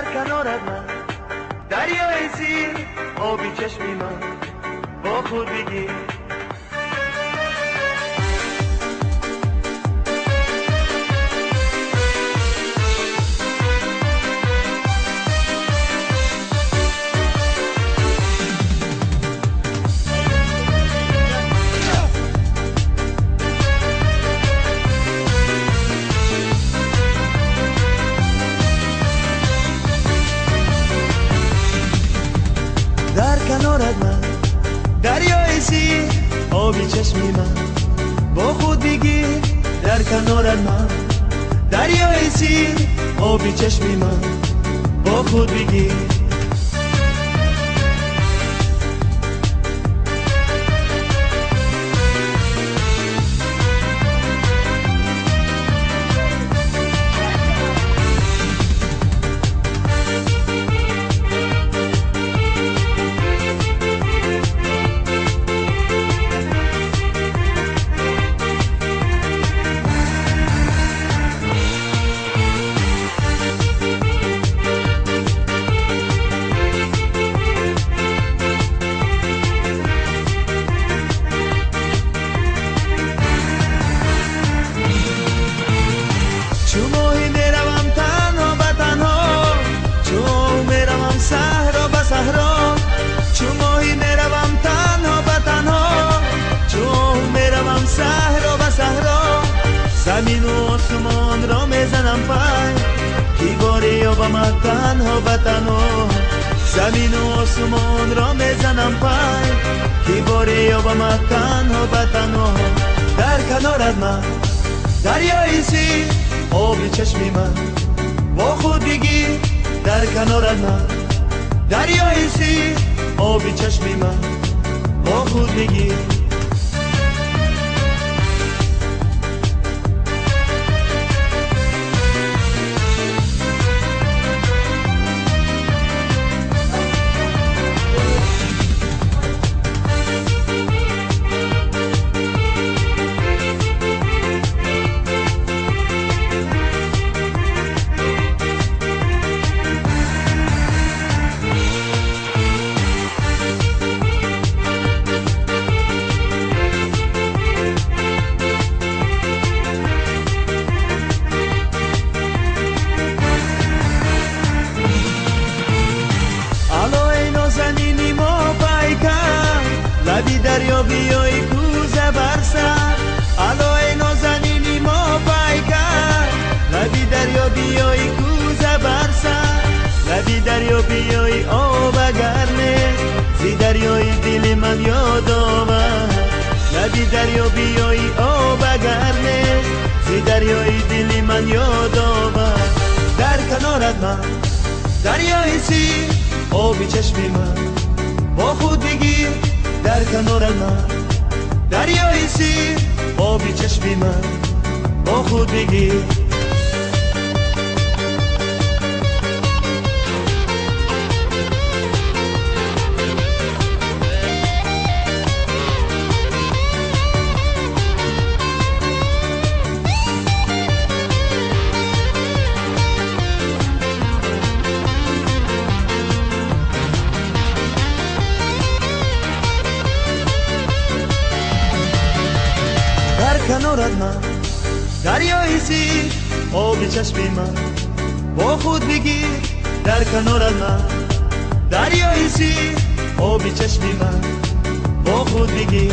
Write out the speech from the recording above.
در کنارت من، دریای زیر آبی چشمی من، با خود بگیر در کنارت من، دریای زیر آبی چشمی من، با خود بگیر در کنارت من، دریای زیر آبی چشمی من، با خود بگیر چو ماهی میروم تنها به تنها، چو میروم صحرا به صحرا، چو ماهی میروم تنها به تنها، چو میروم صحرا به صحرا، زمین و آسمان را میزنم پای، کی باری یابم تنها به تنها، زمین و آسمان را میزنم پای، کی باری یابم تنها به تنها. در کنارت من، دریای زیر آبی چشمی من، با خود بگیر در کنارت من، دریای زیر آبی چشمی من، با خود بگیر لبی دریا بیای کوزه برسر، علای نازنینی ما پیکر، لبی دریا بیای کوزه برسر، لبی دریا بیای آب گرمه، زی دریای دل من یاد آور، لبی دریا بیای آب گرمه، زی دریای دل من یاد آور. در کنارت من، دریای زیر آبی چشمی من، با خود بگیر در کنار من، دریای زیر آبی چشمی من، با خود بگیر کنارت من، دریای زیر آبی چشمی من، با خود بگیر در کنارت من، دریای زیر آبی چشمی من، با خود بگیر